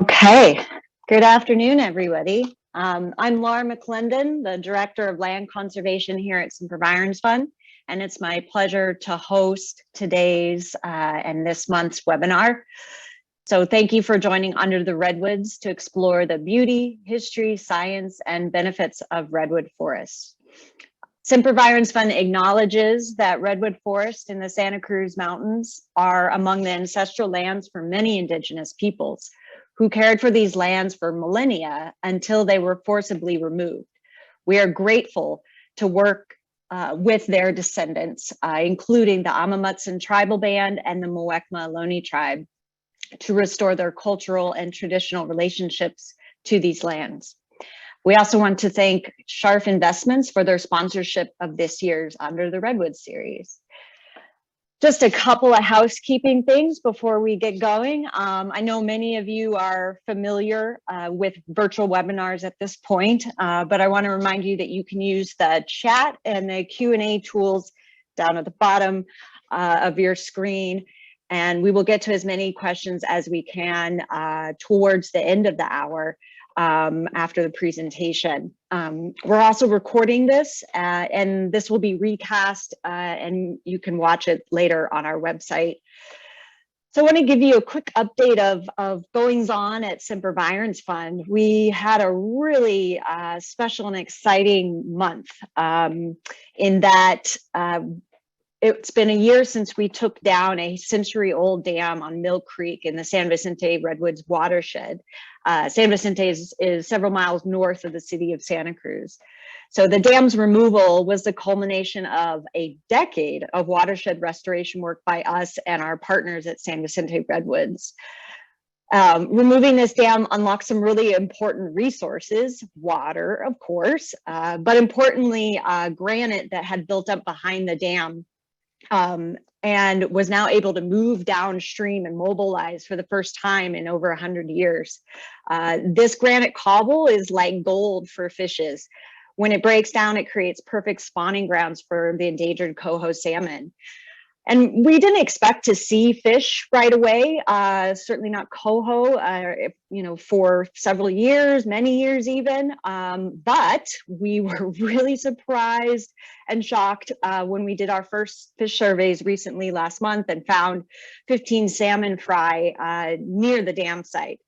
Okay, good afternoon, everybody. I'm Laura McClendon, the Director of Land Conservation here at Sempervirens Fund, and it's my pleasure to host today's and this month's webinar. So thank you for joining Under the Redwoods to explore the beauty, history, science, and benefits of redwood forests. Sempervirens Fund acknowledges that redwood forests in the Santa Cruz Mountains are among the ancestral lands for many indigenous peoples who cared for these lands for millennia until they were forcibly removed. We are grateful to work with their descendants, including the Amah Mutsun tribal band and the Muwekma Ohlone tribe, to restore their cultural and traditional relationships to these lands. We also want to thank Scharf Investments for their sponsorship of this year's Under the Redwoods series. Just a couple of housekeeping things before we get going. I know many of you are familiar with virtual webinars at this point, but I want to remind you that you can use the chat and the Q&A tools down at the bottom of your screen, and we will get to as many questions as we can towards the end of the hour after the presentation. We're also recording this and this will be recast and you can watch it later on our website. So I want to give you a quick update of goings on at Sempervirens Fund. We had a really special and exciting month in that it's been a year since we took down a century-old dam on Mill Creek in the San Vicente Redwoods watershed. San Vicente is several miles north of the city of Santa Cruz. So the dam's removal was the culmination of a decade of watershed restoration work by us and our partners at San Vicente Redwoods. Removing this dam unlocks some really important resources, water, of course, but importantly, granite that had built up behind the dam and was now able to move downstream and mobilize for the first time in over 100 years. This granite cobble is like gold for fishes. When it breaks down, it creates perfect spawning grounds for the endangered coho salmon. And we didn't expect to see fish right away, certainly not coho, for several years, many years even. But we were really surprised and shocked when we did our first fish surveys recently last month and found 15 salmon fry near the dam site.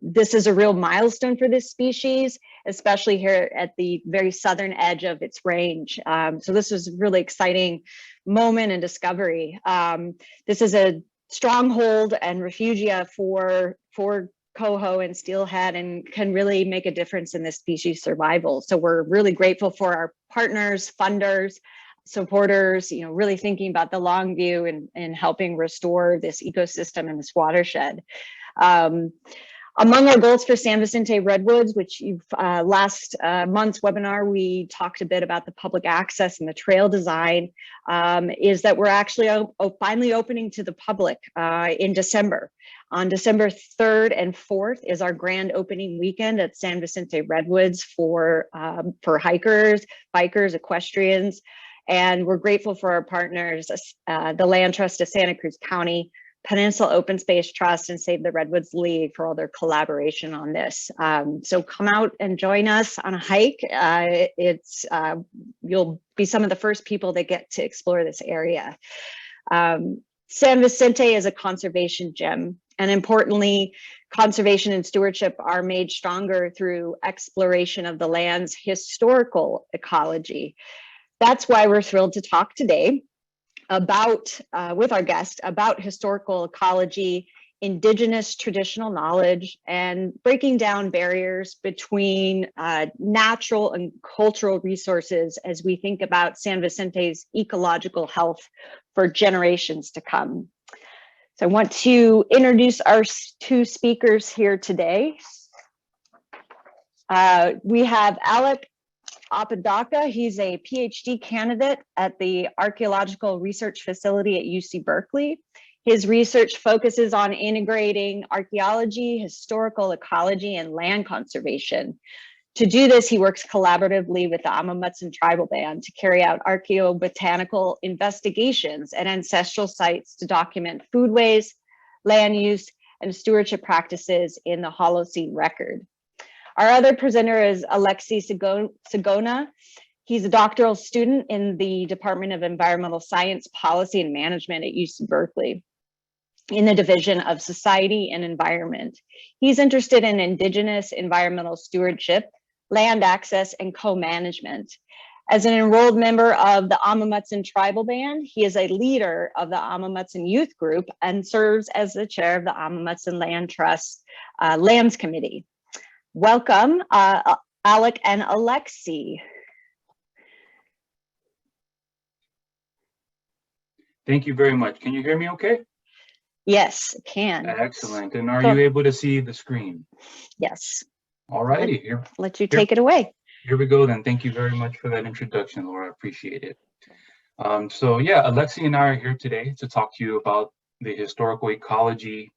This is a real milestone for this species, especially here at the very southern edge of its range. So this was a really exciting moment and discovery. This is a stronghold and refugia for coho and steelhead and can really make a difference in this species survival. So we're really grateful for our partners, funders, supporters, really thinking about the long view and helping restore this ecosystem and this watershed. Among our goals for San Vicente Redwoods, which you've last month's webinar, we talked a bit about the public access and the trail design, is that we're actually finally opening to the public in December. On December 3rd and 4th is our grand opening weekend at San Vicente Redwoods for hikers, bikers, equestrians, and we're grateful for our partners, the Land Trust of Santa Cruz County, Peninsula Open Space Trust, and Save the Redwoods League for all their collaboration on this. So come out and join us on a hike. You'll be some of the first people that get to explore this area. San Vicente is a conservation gem, and importantly, conservation and stewardship are made stronger through exploration of the land's historical ecology. That's why we're thrilled to talk today with our guest about historical ecology, indigenous traditional knowledge, and breaking down barriers between natural and cultural resources as we think about San Vicente's ecological health for generations to come. So I want to introduce our two speakers here today. We have Alec Apodaca. He's a PhD candidate at the Archaeological Research Facility at UC Berkeley. His research focuses on integrating archaeology, historical ecology, and land conservation. To do this, he works collaboratively with the Amah Mutsun tribal band to carry out archaeobotanical investigations at ancestral sites to document foodways, land use, and Stewardship Practices in the Holocene Record. Our other presenter is Alexii Sigona. He's a doctoral student in the Department of Environmental Science, Policy, and Management at UC Berkeley in the Division of Society and Environment. He's interested in Indigenous environmental stewardship, land access, and co-management. As an enrolled member of the Amah Mutsun Tribal Band, he is a leader of the Amah Mutsun Youth Group and serves as the chair of the Amah Mutsun Land Trust Lands Committee. Welcome, Alec and Alexei. Thank you very much. Can you hear me okay? Yes, can. Excellent. And are you able to see the screen? Yes. All righty. Let you take it away. Here we go then. Thank you very much for that introduction, Laura. I appreciate it. So yeah, Alexei and I are here today to talk to you about the historical ecology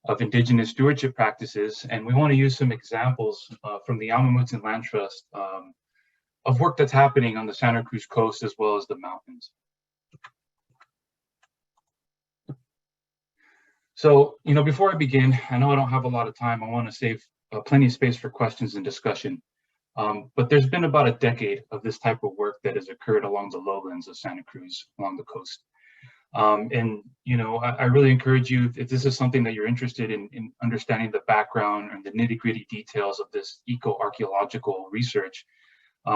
of Indigenous stewardship practices. And we want to use some examples from the Amah Mutsun Land Trust of work that's happening on the Santa Cruz coast as well as the mountains. So, before I begin, I know I don't have a lot of time. I want to save plenty of space for questions and discussion. But there's been about a decade of this type of work that has occurred along the lowlands of Santa Cruz, along the coast. I really encourage you, if this is something that you're interested in understanding the background and the nitty-gritty details of this eco-archaeological research,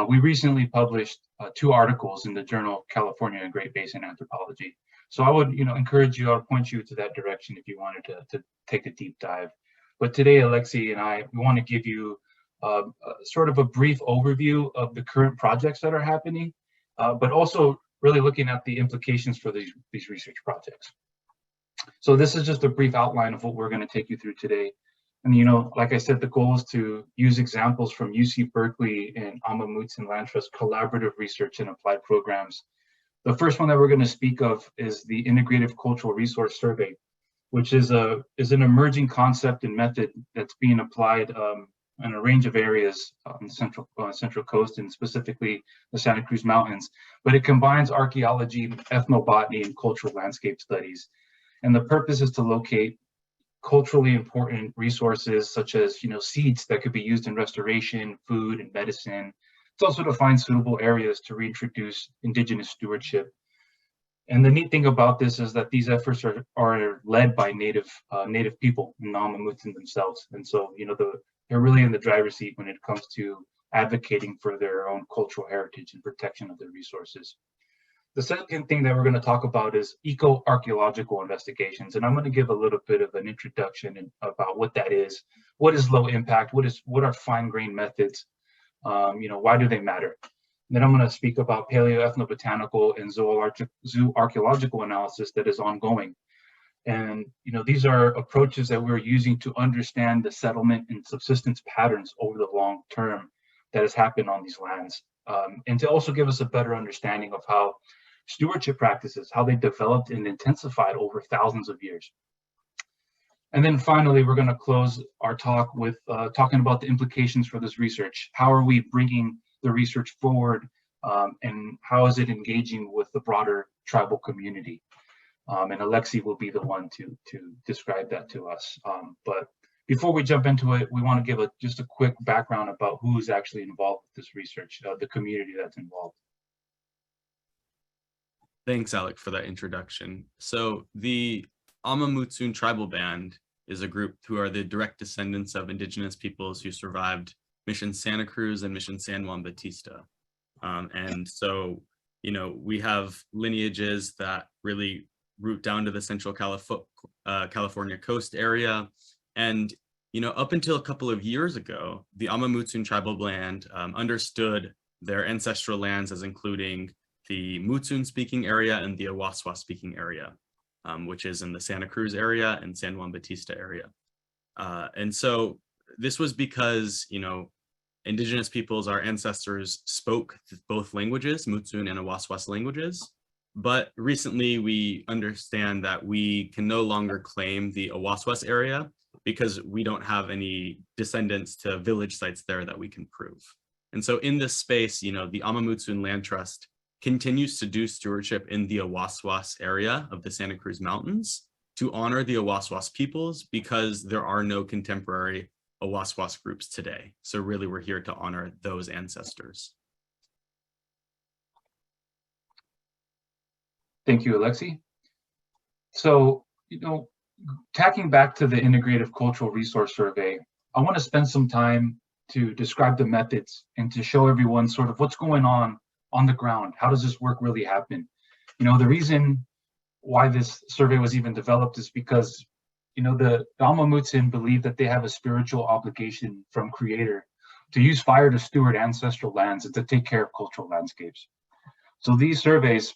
we recently published 2 articles in the journal California and Great Basin Anthropology. So I would, encourage you, I would point you to that direction if you wanted to take a deep dive. But today, Alexei and I, we want to give you sort of a brief overview of the current projects that are happening, but also really looking at the implications for these research projects. So this is just a brief outline of what we're going to take you through today. And, like I said, the goal is to use examples from UC Berkeley and Amah Mutsun Land Trust collaborative research and applied programs. The first one that we're going to speak of is the Integrative Cultural Resource Survey, which is an emerging concept and method that's being applied in a range of areas on the Central Coast and specifically the Santa Cruz Mountains. But it combines archaeology, ethnobotany, and cultural landscape studies. And the purpose is to locate culturally important resources such as seeds that could be used in restoration, food, and medicine. It's also to find suitable areas to reintroduce Indigenous stewardship. And the neat thing about this is that these efforts are led by Native people, Amah Mutsun themselves. And so, they're really in the driver's seat when it comes to advocating for their own cultural heritage and protection of their resources. The second thing that we're going to talk about is Eco-Archaeological Investigations. And I'm going to give a little bit of an introduction about what that is. What is low impact? What are fine-grained methods? Why do they matter? And then I'm going to speak about paleoethnobotanical and zooarchaeological analysis that is ongoing. And these are approaches that we're using to understand the settlement and subsistence patterns over the long term that has happened on these lands, and to also give us a better understanding of how stewardship practices, how they developed and intensified over thousands of years. And then finally, we're going to close our talk with talking about the implications for this research. How are we bringing the research forward, and how is it engaging with the broader tribal community? And Alexei will be the one to describe that to us. But before we jump into it, we want to give just a quick background about who is actually involved with this research, the community that's involved. Thanks, Alec, for that introduction. So the Amah Mutsun Tribal Band is a group who are the direct descendants of Indigenous peoples who survived Mission Santa Cruz and Mission San Juan Bautista. And so, we have lineages that really root down to the Central California coast area. And, up until a couple of years ago, the Amah Mutsun Tribal Band understood their ancestral lands as including the Mutsun speaking area and the Awaswas speaking area, which is in the Santa Cruz area and San Juan Bautista area. And so this was because, Indigenous peoples, our ancestors, spoke both languages, Mutsun and Awaswas languages. But recently we understand that we can no longer claim the Awaswas area because we don't have any descendants to village sites there that we can prove. And so in this space, the Amah Mutsun Land Trust continues to do stewardship in the Awaswas area of the Santa Cruz Mountains. to honor the Awaswas peoples because there are no contemporary Awaswas groups today. So really, we're here to honor those ancestors. Thank you, Alexei. So, tacking back to the Integrative Cultural Resource Survey, I want to spend some time to describe the methods and to show everyone sort of what's going on the ground. How does this work really happen? The reason why this survey was even developed is because, the Amah Mutsun believe that they have a spiritual obligation from Creator to use fire to steward ancestral lands and to take care of cultural landscapes. So these surveys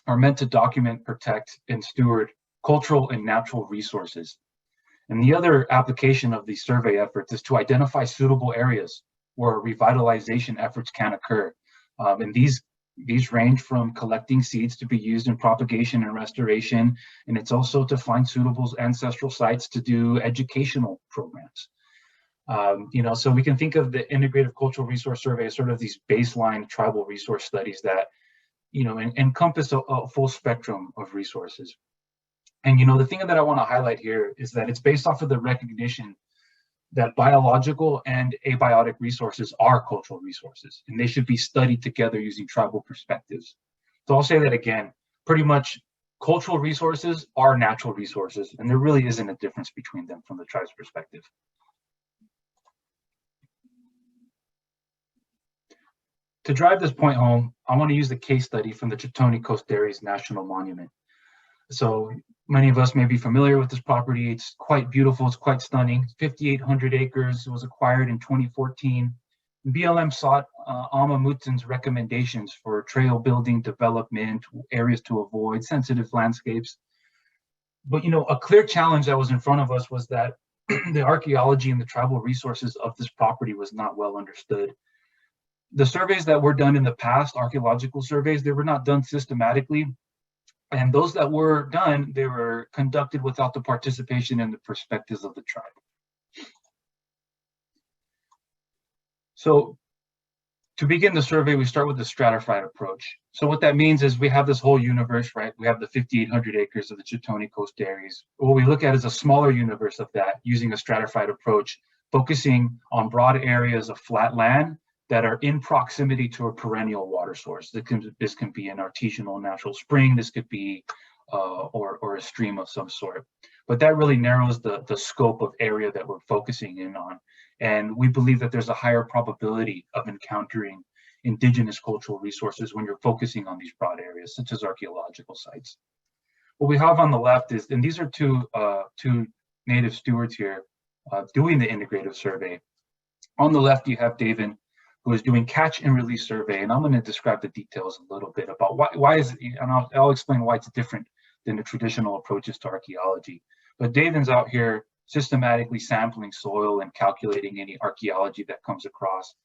are meant to document, protect, and steward cultural and natural resources. And the other application of these survey efforts is to identify suitable areas where revitalization efforts can occur. And these range from collecting seeds to be used in propagation and restoration, and it's also to find suitable ancestral sites to do educational programs. So we can think of the Integrative Cultural Resource Survey as sort of these baseline tribal resource studies that encompass a full spectrum of resources. And the thing that I want to highlight here is that it's based off of the recognition that biological and abiotic resources are cultural resources, and they should be studied together using tribal perspectives. So I'll say that again, pretty much cultural resources are natural resources, and there really isn't a difference between them from the tribe's perspective. To drive this point home, I want to use the case study from the Chitoni Coast Dairies National Monument. So many of us may be familiar with this property. It's quite beautiful. It's quite stunning. 5,800 acres. It was acquired in 2014. BLM sought Amah Mutsun's recommendations for trail building, development, areas to avoid, sensitive landscapes. But a clear challenge that was in front of us was that the archaeology and the tribal resources of this property was not well understood. The surveys that were done in the past, archaeological surveys, they were not done systematically. And those that were done, they were conducted without the participation and the perspectives of the tribe. So to begin the survey, we start with the stratified approach. So what that means is we have this whole universe, right? We have the 5,800 acres of the Chitoni Coast Dairies. What we look at is a smaller universe of that using a stratified approach, focusing on broad areas of flat land that are in proximity to a perennial water source. This can be an artisanal natural spring. This could be or a stream of some sort. But that really narrows the scope of area that we're focusing in on. And we believe that there's a higher probability of encountering indigenous cultural resources when you're focusing on these broad areas, such as archaeological sites. What we have on the left is, and these are two native stewards here doing the integrative survey. On the left, you have David, who is doing catch and release survey. And I'm going to describe the details a little bit about why is it, and I'll explain why it's different than the traditional approaches to archaeology. But David's out here systematically sampling soil and calculating any archaeology that comes across.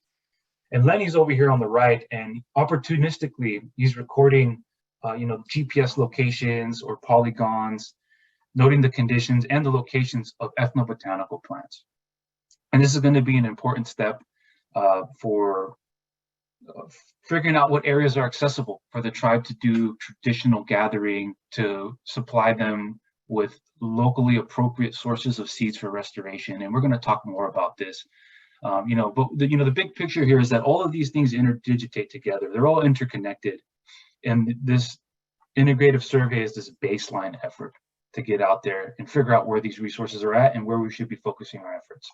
And Lenny's over here on the right, and opportunistically, he's recording GPS locations or polygons, noting the conditions and the locations of ethnobotanical plants. And this is going to be an important step for figuring out what areas are accessible for the tribe to do traditional gathering, to supply them with locally appropriate sources of seeds for restoration. And we're going to talk more about this. But the big picture here is that all of these things interdigitate together. They're all interconnected. And this integrative survey is this baseline effort to get out there and figure out where these resources are at and where we should be focusing our efforts.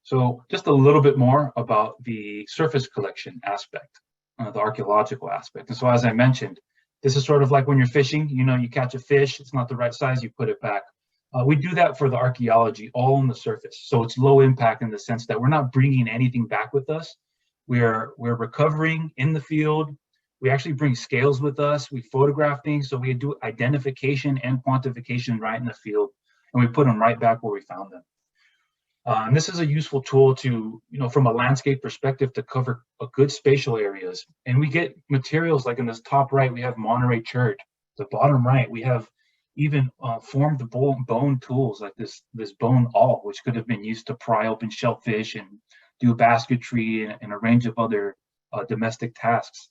So just a little bit more about the surface collection aspect, the archaeological aspect. And so as I mentioned, this is sort of like when you're fishing, you catch a fish, it's not the right size, you put it back. We do that for the archaeology all on the surface. So it's low impact in the sense that we're not bringing anything back with us. We're recovering in the field. We actually bring scales with us. We photograph things. So we do identification and quantification right in the field, and we put them right back where we found them. And this is a useful tool to, from a landscape perspective, to cover a good spatial areas. And we get materials like in this top right, we have Monterey chert. The bottom right, we have even formed bone tools like this bone awl, which could have been used to pry open shellfish and do basketry and a range of other domestic tasks.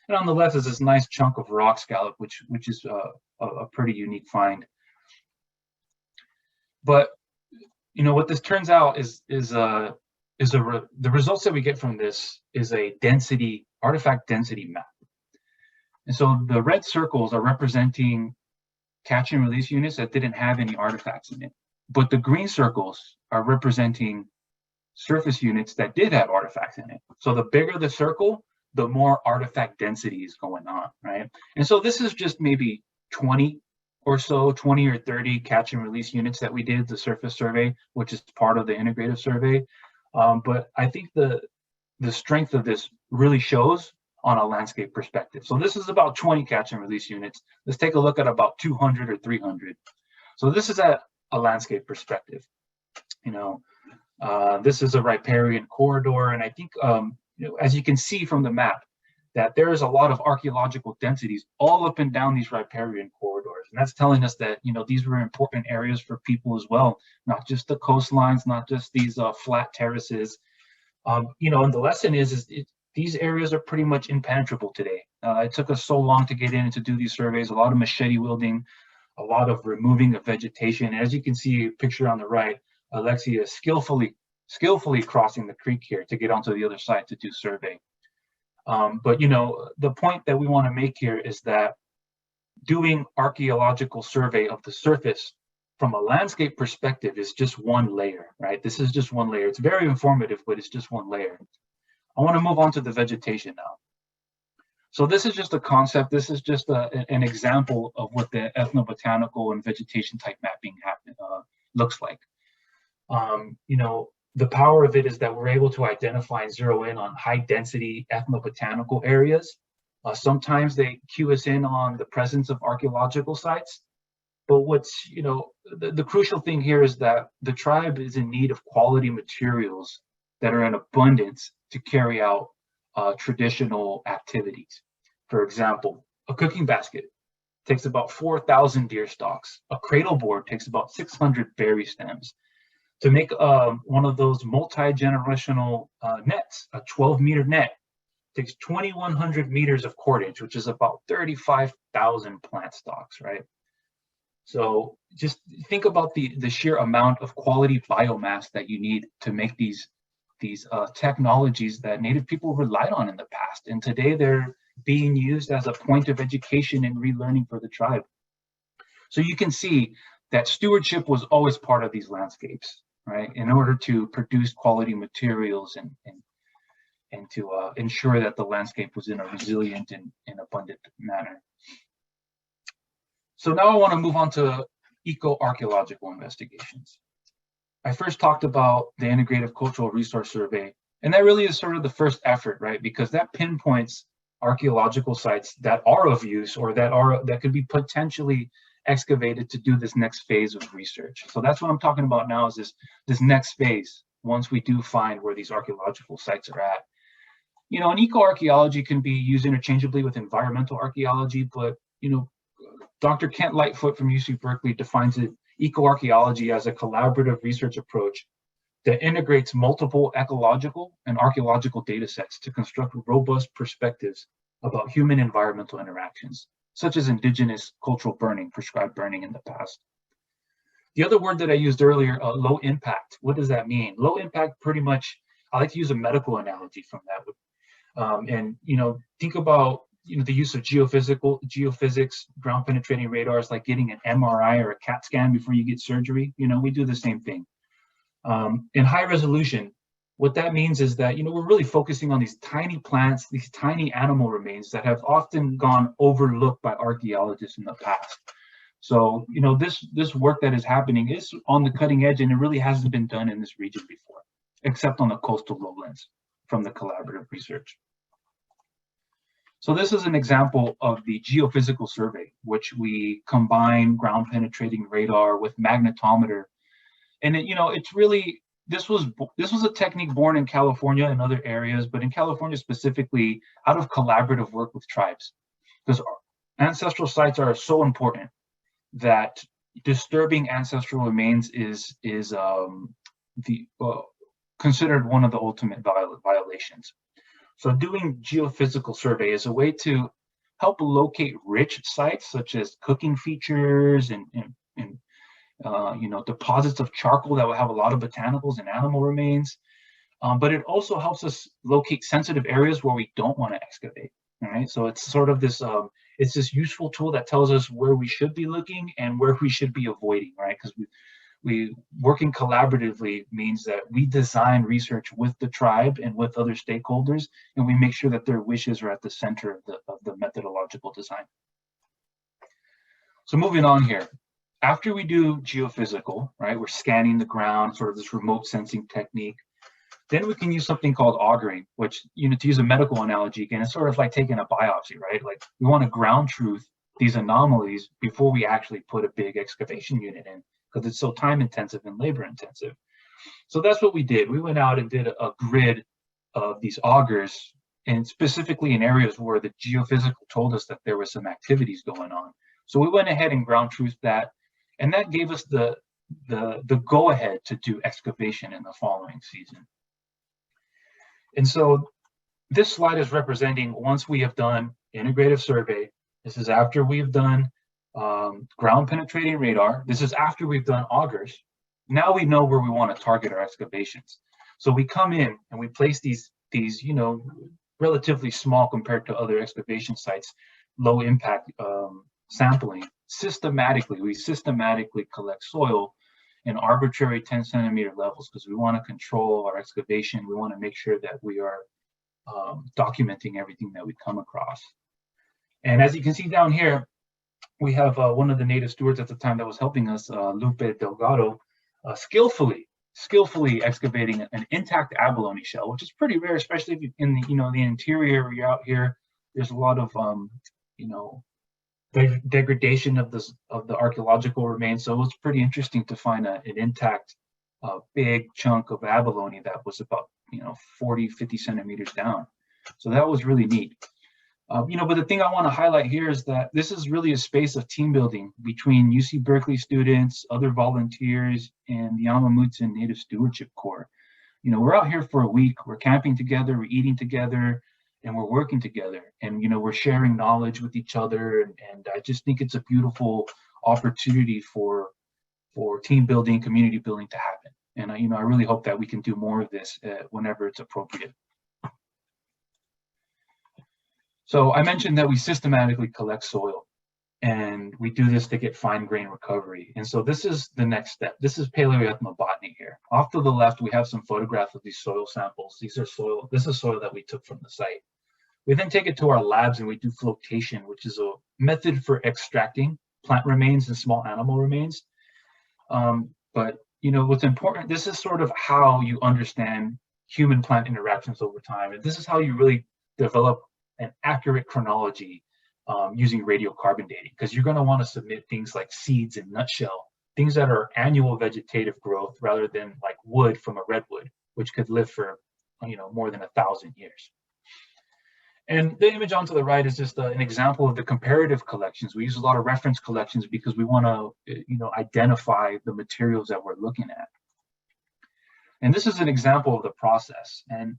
And on the left is this nice chunk of rock scallop, which is a pretty unique find. But what this turns out is the results that we get from this is a artifact density map. And so the red circles are representing catch and release units that didn't have any artifacts in it, but the green circles are representing surface units that did have artifacts in it. So the bigger the circle, the more artifact density is going on, right? And so this is just maybe 20 or 30 catch and release units that we did the surface survey, which is part of the integrative survey. But I think the strength of this really shows on a landscape perspective. So this is about 20 catch and release units. Let's take a look at about 200 or 300. So this is at a landscape perspective. This is a riparian corridor, and I think as you can see from the map, that there is a lot of archaeological densities all up and down these riparian corridors. And that's telling us that, these were important areas for people as well, not just the coastlines, not just these flat terraces. And the lesson is these areas are pretty much impenetrable today. It took us so long to get in and to do these surveys, a lot of machete wielding, a lot of removing of vegetation. And as you can see, picture on the right, Alexei is skillfully crossing the creek here to get onto the other side to do survey. But the point that we want to make here is that doing archaeological survey of the surface from a landscape perspective is just one layer, right? This is just one layer. It's very informative, but it's just one layer. I want to move on to the vegetation now. So this is just a concept. This is just an example of what the ethnobotanical and vegetation type mapping looks like. The power of it is that we're able to identify and zero in on high density ethnobotanical areas. Sometimes they cue us in on the presence of archaeological sites. But what's, the crucial thing here is that the tribe is in need of quality materials that are in abundance to carry out traditional activities. For example, a cooking basket takes about 4,000 deer stalks. A cradle board takes about 600 berry stems. To make one of those multi-generational nets, a 12-meter net, takes 2,100 meters of cordage, which is about 35,000 plant stalks, right? So just think about the sheer amount of quality biomass that you need to make these technologies that Native people relied on in the past. And today they're being used as a point of education and relearning for the tribe. So you can see that stewardship was always part of these landscapes, right? In order to produce quality materials and to ensure that the landscape was in a resilient and abundant manner. So now I want to move on to eco-archaeological investigations. I first talked about the Integrative Cultural Resource Survey, and that really is sort of the first effort, right? Because that pinpoints archaeological sites that are of use or that could be potentially excavated to do this next phase of research. So that's what I'm talking about now, is this next phase, once we do find where these archaeological sites are at. And eco-archaeology can be used interchangeably with environmental archaeology, but, Dr. Kent Lightfoot from UC Berkeley defines eco-archaeology as a collaborative research approach that integrates multiple ecological and archaeological data sets to construct robust perspectives about human environmental interactions, such as indigenous cultural burning, prescribed burning in the past. The other word that I used earlier, low impact, what does that mean? Low impact, pretty much, I like to use a medical analogy from that. Think about the use of geophysics, ground penetrating radars, like getting an MRI or a CAT scan before you get surgery. We do the same thing. In high resolution, what that means is that, we're really focusing on these tiny plants, these tiny animal remains that have often gone overlooked by archaeologists in the past. So, this work that is happening is on the cutting edge, and it really hasn't been done in this region before, except on the coastal lowlands from the collaborative research. So this is an example of the geophysical survey, which we combine ground penetrating radar with magnetometer. And it's really, this was a technique born in California and other areas, but in California specifically, out of collaborative work with tribes, because ancestral sites are so important that disturbing ancestral remains is considered one of the ultimate violations. So doing geophysical survey is a way to help locate rich sites such as cooking features and deposits of charcoal that will have a lot of botanicals and animal remains. But it also helps us locate sensitive areas where we don't want to excavate. All right, so it's sort of this it's this useful tool that tells us where we should be looking and where we should be avoiding, right? Because we working collaboratively means that we design research with the tribe and with other stakeholders, and we make sure that their wishes are at the center of the methodological design. So moving on here, after we do geophysical, right, we're scanning the ground, sort of this remote sensing technique. Then we can use something called augering, which, to use a medical analogy again, it's sort of like taking a biopsy, right? Like we want to ground truth these anomalies before we actually put a big excavation unit in, because it's so time intensive and labor intensive. So that's what we did. We went out and did a grid of these augers, and specifically in areas where the geophysical told us that there was some activities going on. So we went ahead and ground truth that, and that gave us the go ahead to do excavation in the following season. And so this slide is representing once we have done integrative survey. This is after we've done ground penetrating radar. This is after we've done augers. Now we know where we want to target our excavations. So we come in and we place these relatively small compared to other excavation sites, low impact sampling. We systematically collect soil in arbitrary 10 centimeter levels because we want to control our excavation. We want to make sure that we are documenting everything that we come across. And as you can see down here, we have one of the native stewards at the time that was helping us, Lupe Delgado, skillfully excavating an intact abalone shell, which is pretty rare, especially if in the interior where you're out here. There's a lot of degradation of the archaeological remains. So it was pretty interesting to find an intact big chunk of abalone that was about 40-50 centimeters down. So that was really neat. But the thing I want to highlight here is that this is really a space of team building between UC Berkeley students, other volunteers, and the Amah Mutsun Native Stewardship Corps. We're out here for a week, we're camping together, we're eating together, and we're working together. And, we're sharing knowledge with each other. And I just think it's a beautiful opportunity for team building, community building to happen. And, I really hope that we can do more of this whenever it's appropriate. So I mentioned that we systematically collect soil, and we do this to get fine grain recovery. And so this is the next step. This is Paleoethnobotany here. Off to the left, we have some photographs of these soil samples. This is soil that we took from the site. We then take it to our labs and we do flotation, which is a method for extracting plant remains and small animal remains. But what's important, this is sort of how you understand human-plant interactions over time. And this is how you really develop an accurate chronology using radiocarbon dating, because you're going to want to submit things like seeds and nutshell, things that are annual vegetative growth rather than like wood from a redwood, which could live for more than 1,000 years. And the image onto the right is just an example of the comparative collections. We use a lot of reference collections because we want to identify the materials that we're looking at. And this is an example of the process. And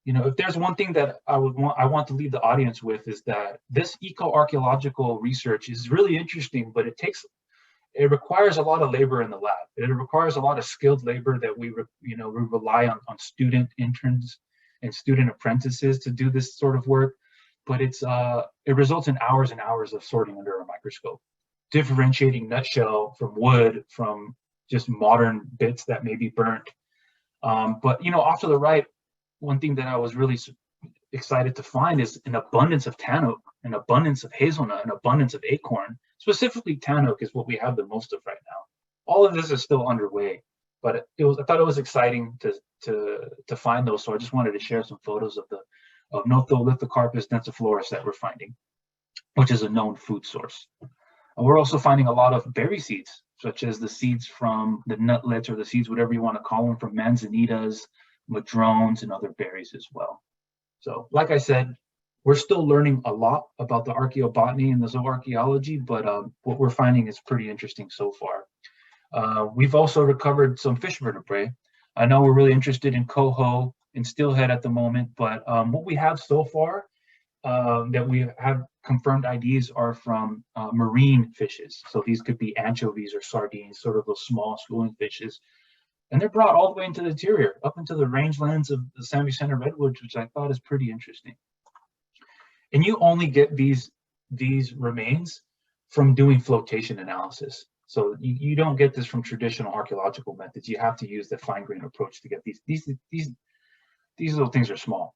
if there's one thing that I want to leave the audience with, is that this eco-archaeological research is really interesting, but it requires a lot of labor in the lab. It requires a lot of skilled labor that we rely on student interns and student apprentices to do this sort of work. But it results in hours and hours of sorting under a microscope, differentiating nutshell from wood, from just modern bits that may be burnt. But off to the right, one thing that I was really excited to find is an abundance of tan oak, an abundance of hazelnut, an abundance of acorn. Specifically, tan oak is what we have the most of right now. All of this is still underway, but I thought it was exciting to find those. So I just wanted to share some photos of Notholithocarpus densiflorus that we're finding, which is a known food source. And we're also finding a lot of berry seeds, such as the seeds from the nutlets, or the seeds, whatever you want to call them, from manzanitas, madrones, and other berries as well. So like I said, we're still learning a lot about the archaeobotany and the zooarchaeology, but what we're finding is pretty interesting so far. We've also recovered some fish vertebrae. I know we're really interested in coho, in Steelhead at the moment, but what we have so far that we have confirmed IDs are from marine fishes. So these could be anchovies or sardines, sort of those small schooling fishes. And they're brought all the way into the interior, up into the rangelands of the San Vicente Redwoods, which I thought is pretty interesting. And you only get these remains from doing flotation analysis. So you don't get this from traditional archaeological methods. You have to use the fine-grained approach to get these little things are small.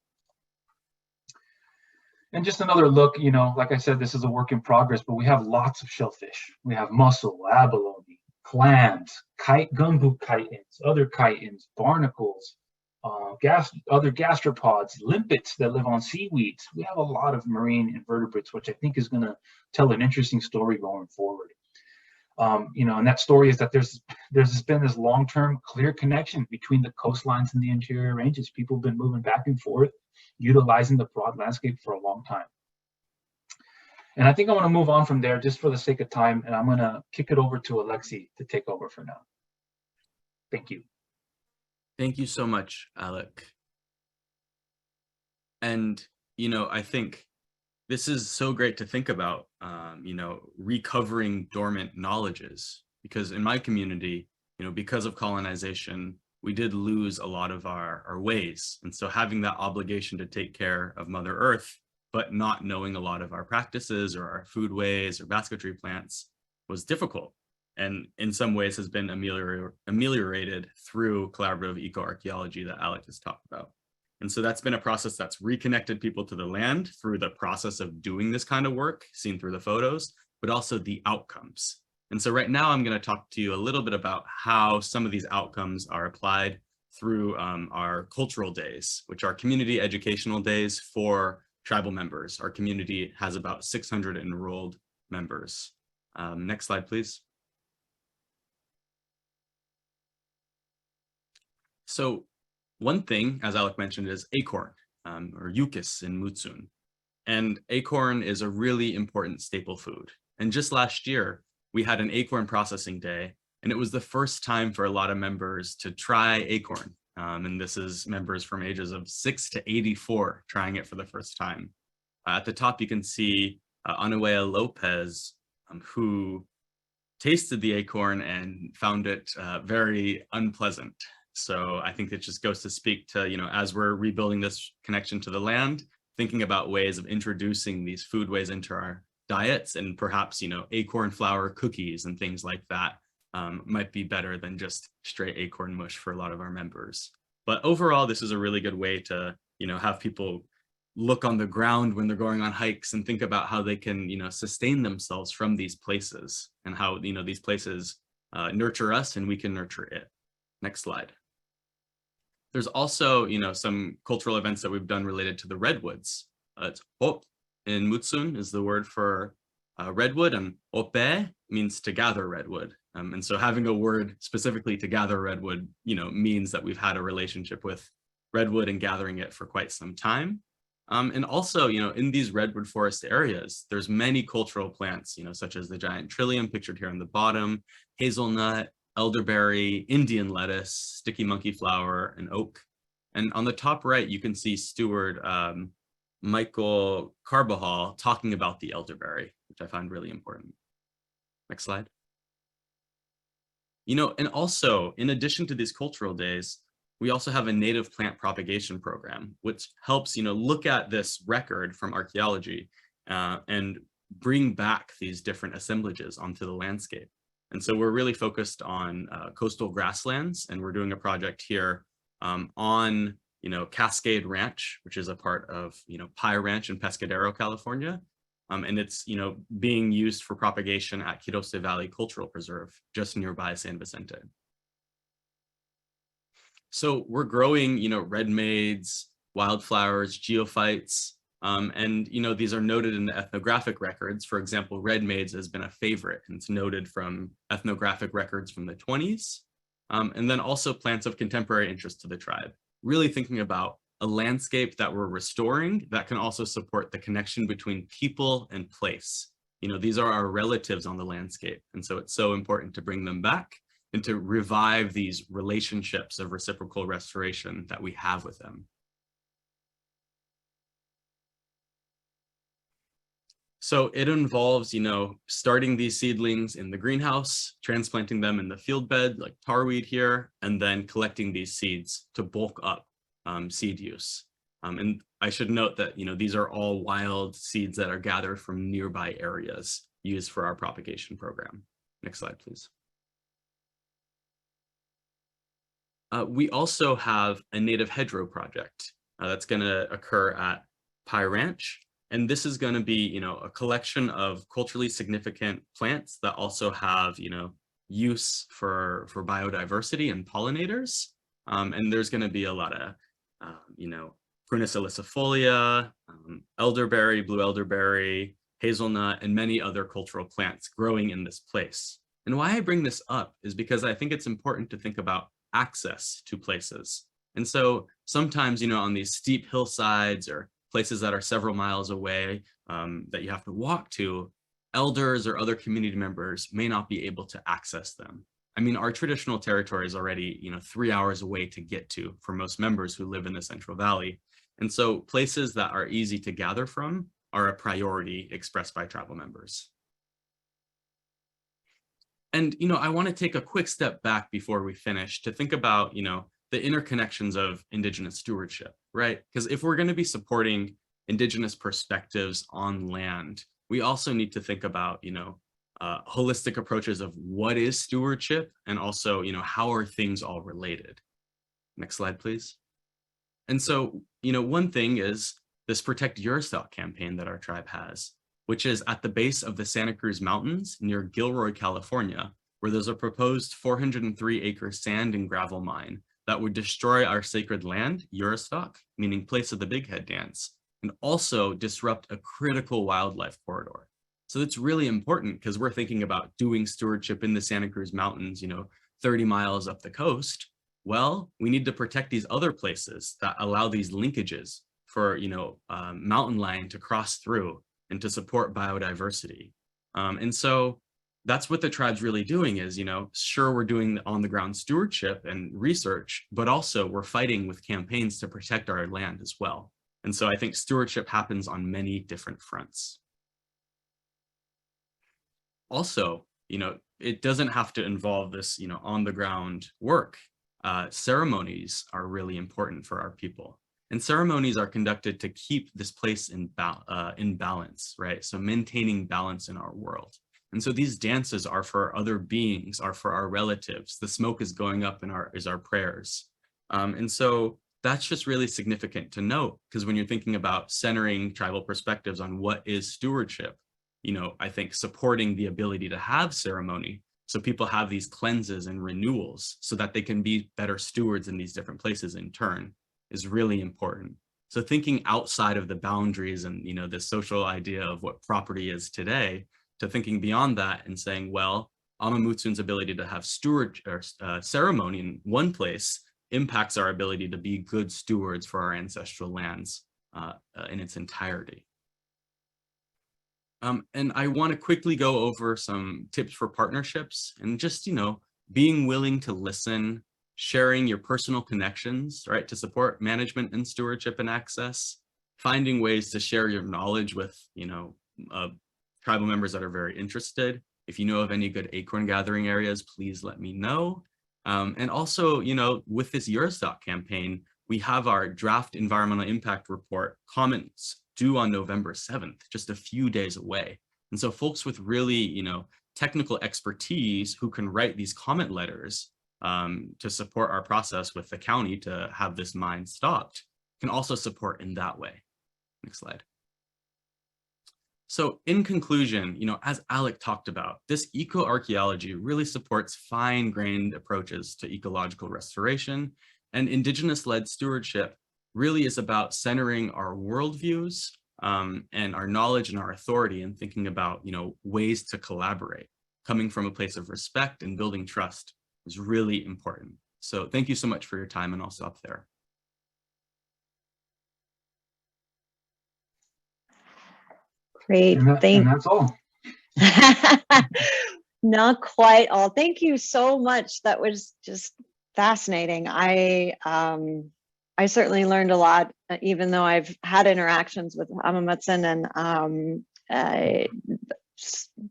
And just another look, you know, like I said, this is a work in progress, but we have lots of shellfish. We have mussel, abalone, clams, gumboot chitons, other chitons, barnacles, other gastropods, limpets that live on seaweeds. We have a lot of marine invertebrates, which I think is going to tell an interesting story going forward. You know, and that story is that there's been this long-term clear connection between the coastlines and the interior ranges. People have been moving back and forth, utilizing the broad landscape for a long time. And I think I want to move on from there just for the sake of time, and I'm going to kick it over to Alexei to take over for now. Thank you. Thank you so much, Alec. And, you know, I think this is so great to think about, you know, recovering dormant knowledges, because in my community, you know, because of colonization, we did lose a lot of our ways. And so having that obligation to take care of Mother Earth, but not knowing a lot of our practices or our food ways or basketry plants was difficult. And in some ways has been ameliorated through collaborative eco-archaeology that Alec has talked about. And so that's been a process that's reconnected people to the land through the process of doing this kind of work, seen through the photos, but also the outcomes. And so right now I'm going to talk to you a little bit about how some of these outcomes are applied through our cultural days, which are community educational days for tribal members. Our community has about 600 enrolled members. Next slide, please. So one thing, as Alec mentioned, is acorn, or ukis in Mutsun. And acorn is a really important staple food. And just last year, we had an acorn processing day, and it was the first time for a lot of members to try acorn. And this is members from ages of 6 to 84 trying it for the first time. At the top, you can see Anuea Lopez, who tasted the acorn and found it very unpleasant. So I think it just goes to speak to, you know, as we're rebuilding this connection to the land, thinking about ways of introducing these foodways into our diets, and perhaps, you know, acorn flour cookies and things like that might be better than just straight acorn mush for a lot of our members. But overall, this is a really good way to, you know, have people look on the ground when they're going on hikes and think about how they can, you know, sustain themselves from these places, and how, you know, these places nurture us and we can nurture it. Next slide. There's also, you know, some cultural events that we've done related to the redwoods. It's hop in Mutsun is the word for redwood, and ope means to gather redwood. And so having a word specifically to gather redwood, you know, means that we've had a relationship with redwood and gathering it for quite some time. And also, you know, in these redwood forest areas, there's many cultural plants, you know, such as the giant trillium pictured here on the bottom, hazelnut, elderberry, Indian lettuce, sticky monkey flower, and oak. And on the top right, you can see Steward Michael Carbajal talking about the elderberry, which I find really important. Next slide. You know, and also, in addition to these cultural days, we also have a native plant propagation program, which helps, you know, look at this record from archaeology and bring back these different assemblages onto the landscape. And so we're really focused on coastal grasslands, and we're doing a project here on, you know, Cascade Ranch, which is a part of, you know, Pie Ranch in Pescadero, California. And it's, you know, being used for propagation at Quirose Valley Cultural Preserve, just nearby San Vicente. So we're growing, you know, red maids, wildflowers, geophytes, and, you know, these are noted in the ethnographic records. For example, red maids has been a favorite, and it's noted from ethnographic records from the 20s. And then also plants of contemporary interest to the tribe, really thinking about a landscape that we're restoring that can also support the connection between people and place. You know, these are our relatives on the landscape. And so it's so important to bring them back and to revive these relationships of reciprocal restoration that we have with them. So it involves, starting these seedlings in the greenhouse, transplanting them in the field bed, like tarweed here, and then collecting these seeds to bulk up seed use. And I should note that, these are all wild seeds that are gathered from nearby areas used for our propagation program. Next slide, please. We also have a native hedgerow project that's going to occur at Pie Ranch. And this is going to be, a collection of culturally significant plants that also have, use for biodiversity and pollinators. And there's going to be a lot of, Prunus ilicifolia, elderberry, blue elderberry, hazelnut, and many other cultural plants growing in this place. And why I bring this up is because I think it's important to think about access to places. And so sometimes, on these steep hillsides or places that are several miles away that you have to walk to, elders or other community members may not be able to access them. I mean, our traditional territory is already, 3 hours away to get to for most members who live in the Central Valley. And so places that are easy to gather from are a priority expressed by tribal members. And, I want to take a quick step back before we finish to think about, the interconnections of Indigenous stewardship, right? Because if we're going to be supporting Indigenous perspectives on land, we also need to think about, holistic approaches of what is stewardship, and also, how are things all related? Next slide, please. And so, one thing is this Protect Your Stock campaign that our tribe has, which is at the base of the Santa Cruz Mountains near Gilroy, California, where there's a proposed 403-acre sand and gravel mine that would destroy our sacred land, Uristock, meaning place of the Big Head Dance, and also disrupt a critical wildlife corridor. So it's really important because we're thinking about doing stewardship in the Santa Cruz Mountains, 30 miles up the coast. Well, we need to protect these other places that allow these linkages for, mountain lion to cross through and to support biodiversity. And so that's what the tribe's really doing is, sure, we're doing on the ground stewardship and research, but also we're fighting with campaigns to protect our land as well. And so I think stewardship happens on many different fronts. Also, it doesn't have to involve this, on the ground work. Ceremonies are really important for our people. And ceremonies are conducted to keep this place in balance, right? So maintaining balance in our world. And so these dances are for other beings, are for our relatives. The smoke is going up is our prayers. And so that's just really significant to note, because when you're thinking about centering tribal perspectives on what is stewardship, I think supporting the ability to have ceremony so people have these cleanses and renewals so that they can be better stewards in these different places in turn is really important. So thinking outside of the boundaries and, the social idea of what property is today, to thinking beyond that and saying, well, Amah Mutsun's ability to have ceremony in one place impacts our ability to be good stewards for our ancestral lands in its entirety. And I want to quickly go over some tips for partnerships and just, being willing to listen, sharing your personal connections, right, to support management and stewardship and access, finding ways to share your knowledge with, tribal members that are very interested. If you know of any good acorn gathering areas, please let me know. And also, with this Uristock campaign, we have our draft environmental impact report comments due on November 7th, just a few days away. And so folks with really, technical expertise who can write these comment letters to support our process with the county to have this mine stopped can also support in that way. Next slide. So in conclusion, as Alec talked about, this eco-archaeology really supports fine-grained approaches to ecological restoration, and Indigenous-led stewardship really is about centering our worldviews and our knowledge and our authority and thinking about, ways to collaborate. Coming from a place of respect and building trust is really important. So thank you so much for your time, and I'll stop there. Great, and that's all. Not quite all. Thank you so much. That was just fascinating. I certainly learned a lot, even though I've had interactions with Amah Mutsun and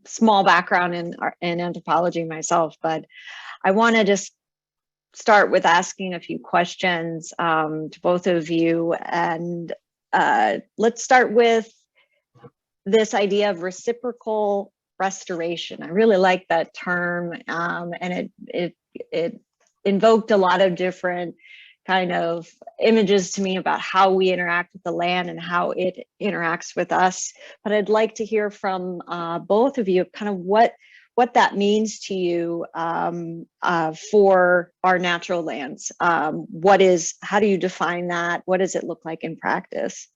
small background in anthropology myself. But I want to just start with asking a few questions to both of you, and let's start with this idea of reciprocal restoration. I really like that term, and it invoked a lot of different kind of images to me about how we interact with the land and how it interacts with us. But I'd like to hear from both of you kind of what that means to you for our natural lands. How do you define that? What does it look like in practice?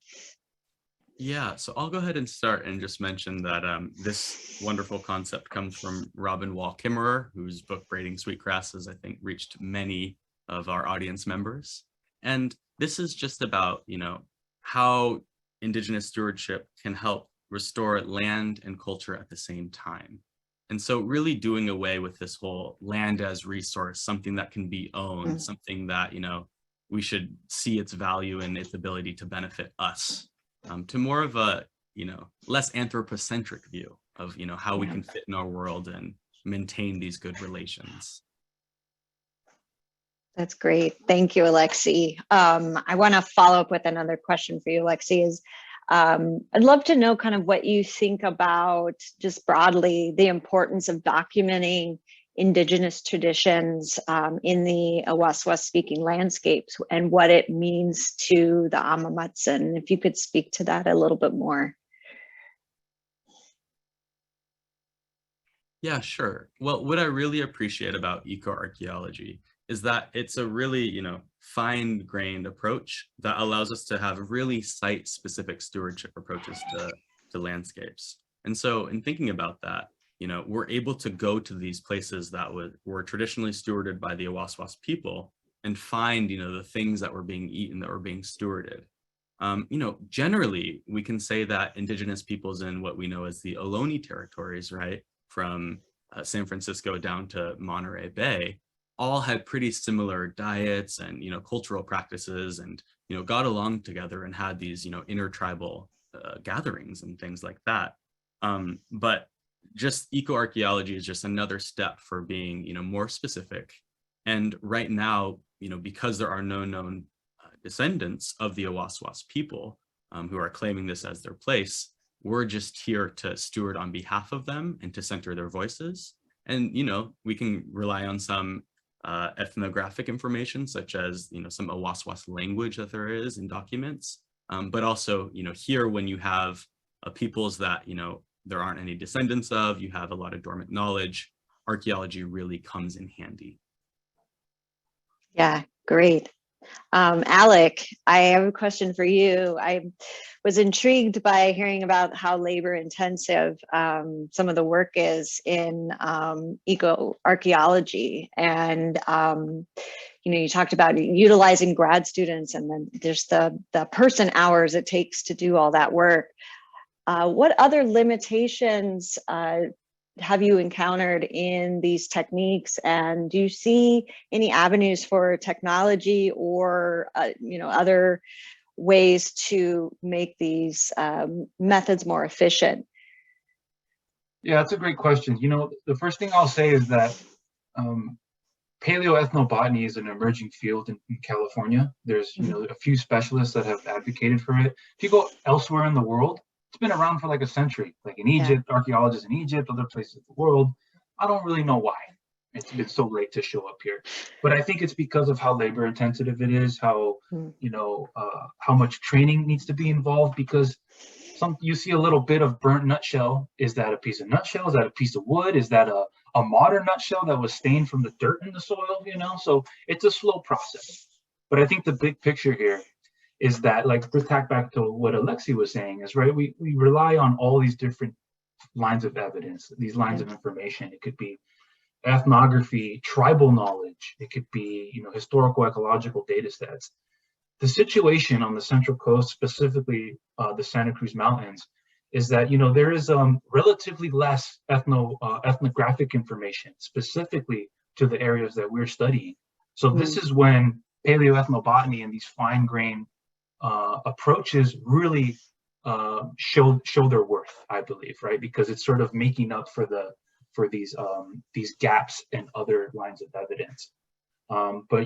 Yeah, so I'll go ahead and start and just mention that this wonderful concept comes from Robin Wall Kimmerer, whose book Braiding Sweetgrasses, I think, reached many of our audience members. And this is just about, how Indigenous stewardship can help restore land and culture at the same time. And so really doing away with this whole land as resource, something that can be owned, something that, we should see its value and its ability to benefit us, to more of a, less anthropocentric view of, how we can fit in our world and maintain these good relations. That's great. Thank you, Alexei. I want to follow up with another question for you, Alexei. I'd love to know kind of what you think about, just broadly, the importance of documenting Indigenous traditions in the Awaswas speaking landscapes and what it means to the Amah Mutsun. If you could speak to that a little bit more. Yeah, sure. Well, what I really appreciate about eco-archaeology is that it's a really, fine-grained approach that allows us to have really site-specific stewardship approaches to landscapes. And so in thinking about that, we're able to go to these places that were traditionally stewarded by the Awaswas people and find, the things that were being eaten, that were being stewarded. Generally, we can say that Indigenous peoples in what we know as the Ohlone territories, right, from San Francisco down to Monterey Bay, all had pretty similar diets and, cultural practices and, got along together and had these, intertribal gatherings and things like that. But just eco-archaeology is just another step for being, more specific. And right now, because there are no known descendants of the Awaswas people who are claiming this as their place, we're just here to steward on behalf of them and to center their voices. And, we can rely on some ethnographic information, such as, some Awaswas language that there is in documents. But also, here when you have peoples that, there aren't any descendants of, you have a lot of dormant knowledge, archaeology really comes in handy. Yeah, great. Alec, I have a question for you. I was intrigued by hearing about how labor intensive some of the work is in eco-archaeology. And, you talked about utilizing grad students, and then there's the person hours it takes to do all that work. What other limitations have you encountered in these techniques, and do you see any avenues for technology or other ways to make these methods more efficient? Yeah, that's a great question. The first thing I'll say is that paleoethnobotany is an emerging field in California. There's a few specialists that have advocated for it. If you go elsewhere in the world, it's been around for like a century, like in Egypt, archaeologists in Egypt, other places in the world. I don't really know why it's been so late to show up here, but I think it's because of how labor intensive it is, how how much training needs to be involved. Because you see a little bit of burnt nutshell. Is that a piece of nutshell? Is that a piece of wood? Is that a modern nutshell that was stained from the dirt in the soil? So it's a slow process. But I think the big picture here is that, like, to tack back to what Alexei was saying, is right, we rely on all these different lines of evidence, these lines of information. It could be ethnography, tribal knowledge, it could be historical ecological data sets. The situation on the Central Coast, specifically the Santa Cruz Mountains, is that, there is relatively less ethnographic information specifically to the areas that we're studying. So this is when paleoethnobotany and these fine-grained approaches really show their worth, I believe, right? Because it's sort of making up for these gaps and other lines of evidence. But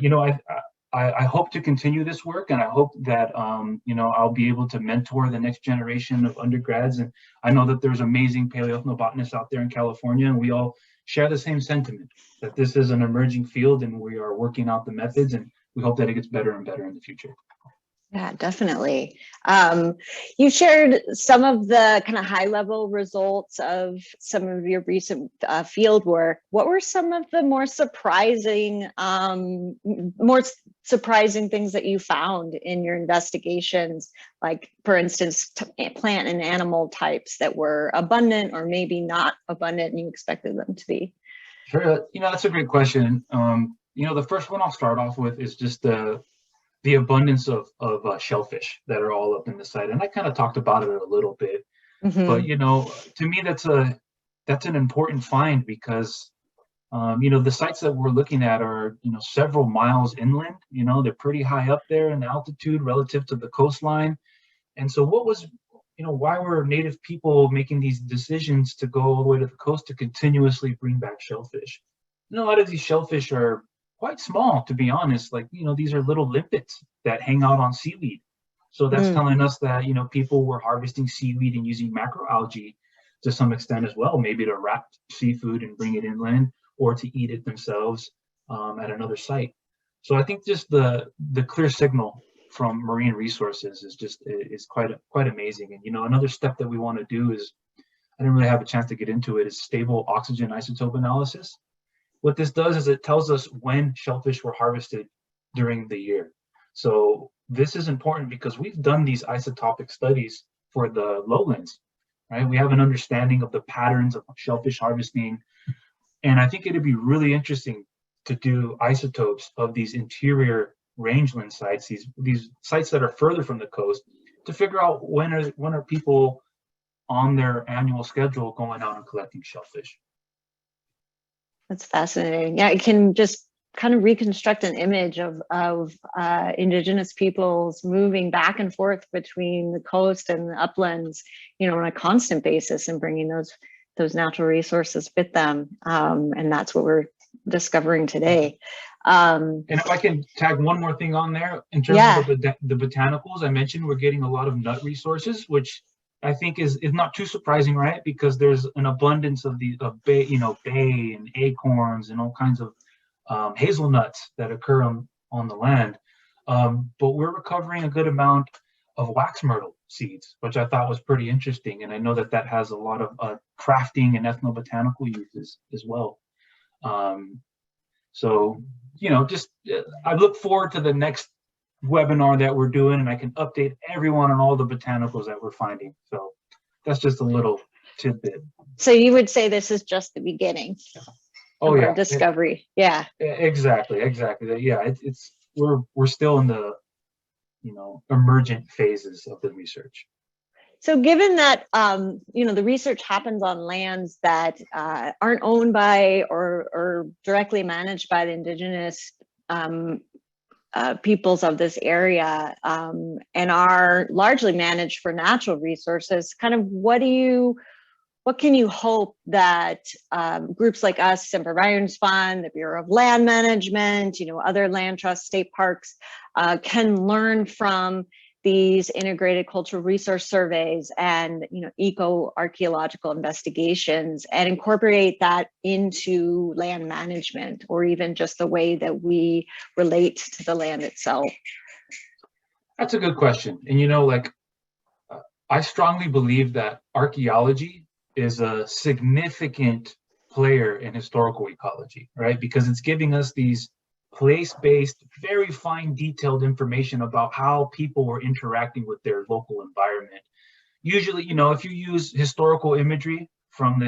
I hope to continue this work, and I hope that I'll be able to mentor the next generation of undergrads. And I know that there's amazing paleoethnobotanists out there in California, and we all share the same sentiment that this is an emerging field, and we are working out the methods, and we hope that it gets better and better in the future. Yeah, definitely. You shared some of the kind of high-level results of some of your recent field work. What were some of the more surprising things that you found in your investigations? Like, for instance, plant and animal types that were abundant or maybe not abundant and you expected them to be? Sure. That's a great question. The first one I'll start off with is just the abundance of shellfish that are all up in the site. And I kind of talked about it a little bit, but, to me, that's an important find because, the sites that we're looking at are, several miles inland, they're pretty high up there in altitude relative to the coastline. And so why were native people making these decisions to go all the way to the coast to continuously bring back shellfish? A lot of these shellfish are quite small, to be honest. Like, these are little limpets that hang out on seaweed. So that's telling us that, people were harvesting seaweed and using macroalgae to some extent as well, maybe to wrap seafood and bring it inland or to eat it themselves at another site. So I think just the clear signal from marine resources is quite amazing. And, another step that we want to do is, I didn't really have a chance to get into it, is stable oxygen isotope analysis. What this does is it tells us when shellfish were harvested during the year. So this is important because we've done these isotopic studies for the lowlands, right? We have an understanding of the patterns of shellfish harvesting. And I think it'd be really interesting to do isotopes of these interior rangeland sites, these sites that are further from the coast, to figure out when are people on their annual schedule going out and collecting shellfish. That's fascinating. Yeah, it can just kind of reconstruct an image of indigenous peoples moving back and forth between the coast and the uplands, on a constant basis, and bringing those natural resources with them. And that's what we're discovering today. And if I can tag one more thing on there, in terms of the botanicals, I mentioned we're getting a lot of nut resources, which I think is not too surprising, right? Because there's an abundance of bay and acorns and all kinds of hazelnuts that occur on the land. But we're recovering a good amount of wax myrtle seeds, which I thought was pretty interesting. And I know that has a lot of crafting and ethnobotanical uses as well. So, I look forward to the next webinar that we're doing, and I can update everyone on all the botanicals that we're finding. So that's just a little tidbit. So you would say this is just the beginning of our discovery. Yeah. Exactly. Yeah, we're still in the emergent phases of the research. So given that the research happens on lands that aren't owned by or directly managed by the indigenous peoples of this area, and are largely managed for natural resources, kind of what can you hope that groups like us, Semper Virens Fund, the Bureau of Land Management, other land trusts, state parks, can learn from these integrated cultural resource surveys and eco-archaeological investigations, and incorporate that into land management, or even just the way that we relate to the land itself? That's a good question. And I strongly believe that archaeology is a significant player in historical ecology, right? Because it's giving us these place-based, very fine detailed information about how people were interacting with their local environment. Usually, if you use historical imagery from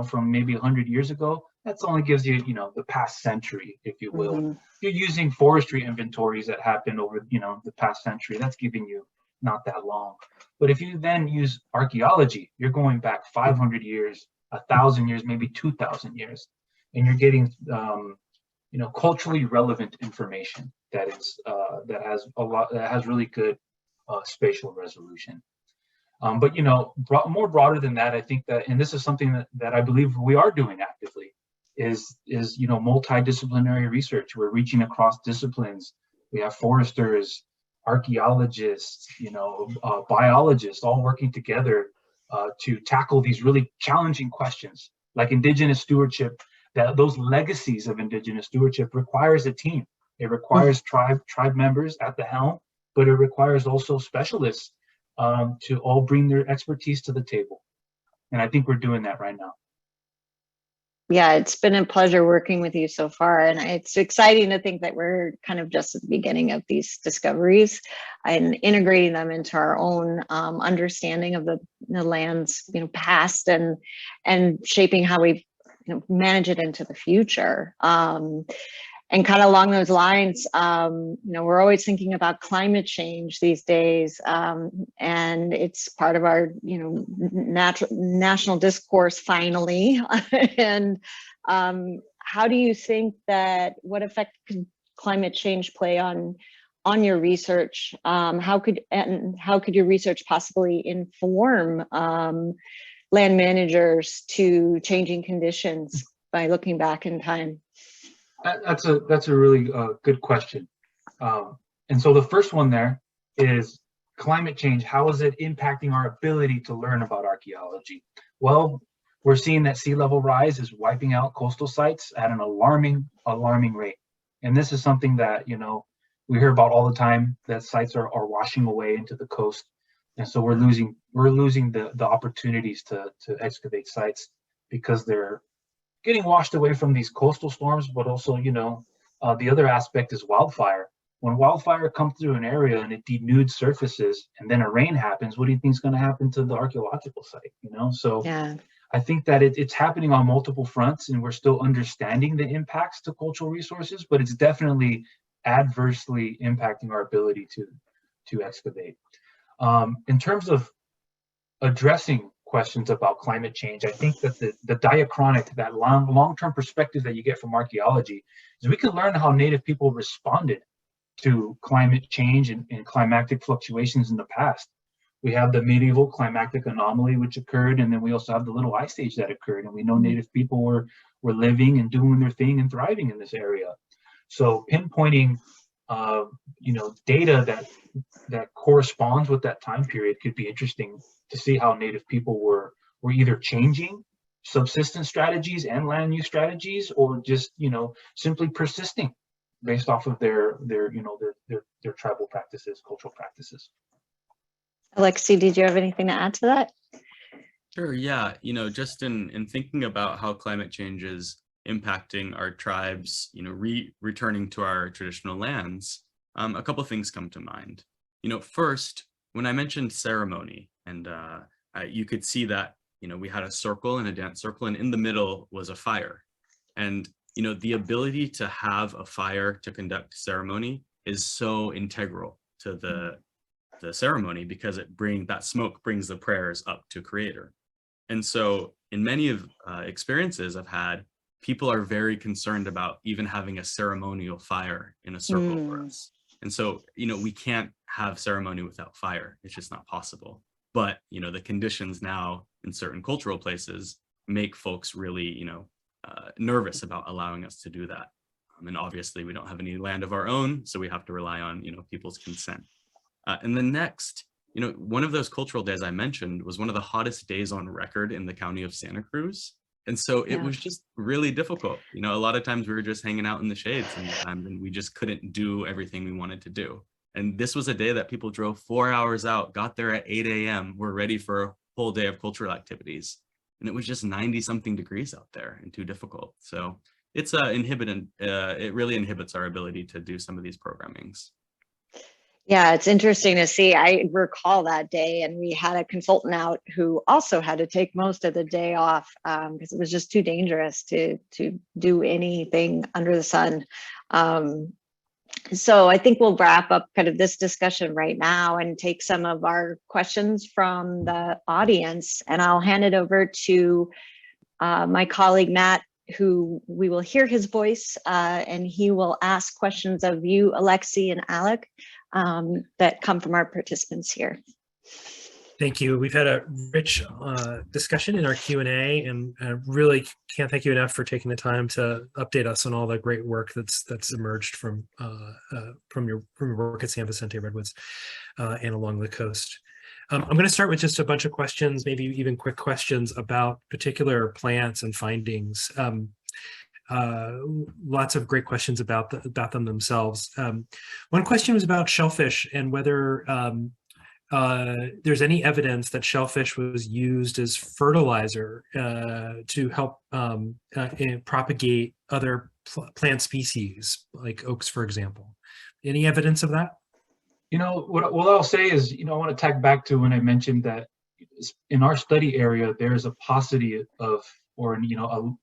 from maybe 100 years ago, that's only gives you, the past century, if you will. If you're using forestry inventories that happened over, the past century, that's giving you, not that long. But if you then use archaeology, you're going back 500 years, 1,000 years, maybe 2,000 years, and you're getting culturally relevant information that has really good spatial resolution. But more broader than that, I think that, and this is something that I believe we are doing actively, is multidisciplinary research. We're reaching across disciplines. We have foresters, archaeologists, biologists, all working together to tackle these really challenging questions, like Indigenous stewardship. Those legacies of Indigenous stewardship requires a team. It requires tribe members at the helm, but it requires also specialists to all bring their expertise to the table. And I think we're doing that right now. Yeah, it's been a pleasure working with you so far. And it's exciting to think that we're kind of just at the beginning of these discoveries and integrating them into our own understanding of the land's past and shaping how we manage it into the future. And kind of along those lines, we're always thinking about climate change these days, and it's part of our, national discourse finally. And how do you think what effect could climate change play on your research? How could your research possibly inform land managers to changing conditions by looking back in time? That's a really good question. And so the first one there is climate change. How is it impacting our ability to learn about archaeology? Well, we're seeing that sea level rise is wiping out coastal sites at an alarming rate. And this is something that, we hear about all the time, that sites are washing away into the coast. And so we're losing the opportunities to excavate sites because they're getting washed away from these coastal storms. But also, the other aspect is wildfire. When wildfire comes through an area and it denudes surfaces, and then a rain happens, what do you think is going to happen to the archaeological site? So yeah. I think that it's happening on multiple fronts, and we're still understanding the impacts to cultural resources, but it's definitely adversely impacting our ability to excavate. In terms of addressing questions about climate change, I think that the diachronic, that long-term perspective that you get from archaeology, is we can learn how Native people responded to climate change and climatic fluctuations in the past. We have the medieval climatic anomaly which occurred, and then we also have the little ice age that occurred, and we know Native people were living and doing their thing and thriving in this area. So pinpointing data that corresponds with that time period could be interesting to see how Native people were either changing subsistence strategies and land use strategies, or just simply persisting based off of their tribal practices, cultural practices. Alexei, did you have anything to add to that? Sure, yeah. Just in thinking about how climate change is impacting our tribes, returning to our traditional lands, a couple of things come to mind. First, when I mentioned ceremony, and you could see that, we had a circle and a dance circle, and in the middle was a fire. And, the ability to have a fire to conduct ceremony is so integral to the ceremony, because that smoke brings the prayers up to Creator. And so in many of experiences I've had, people are very concerned about even having a ceremonial fire in a circle for us. And so, we can't have ceremony without fire. It's just not possible. But, the conditions now in certain cultural places make folks really, nervous about allowing us to do that. And obviously we don't have any land of our own, so we have to rely on, people's consent. And then next, one of those cultural days I mentioned was one of the hottest days on record in the county of Santa Cruz. And so it was just really difficult. A lot of times we were just hanging out in the shade sometimes, and we just couldn't do everything we wanted to do. And this was a day that people drove 4 hours out, got there at 8 a.m., were ready for a whole day of cultural activities. And it was just 90-something degrees out there and too difficult. So it's it really inhibits our ability to do some of these programmings. Yeah, it's interesting to see. I recall that day, and we had a consultant out who also had to take most of the day off because it was just too dangerous to do anything under the sun. So I think we'll wrap up kind of this discussion right now and take some of our questions from the audience. And I'll hand it over to my colleague, Matt, who we will hear his voice, and he will ask questions of you, Alexei and Alec, that come from our participants here. Thank you. We've had a rich discussion in our Q&A, and I really can't thank you enough for taking the time to update us on all the great work that's emerged from your work at San Vicente Redwoods and along the coast. I'm going to start with just a bunch of questions, maybe even quick questions about particular plants and findings. Lots of great questions about them themselves. One question was about shellfish and whether there's any evidence that shellfish was used as fertilizer to help propagate other plant species, like oaks, for example. Any evidence of that? You know, what I'll say is, you know, I want to tag back to when I mentioned that in our study area, there's a paucity of, or, you know,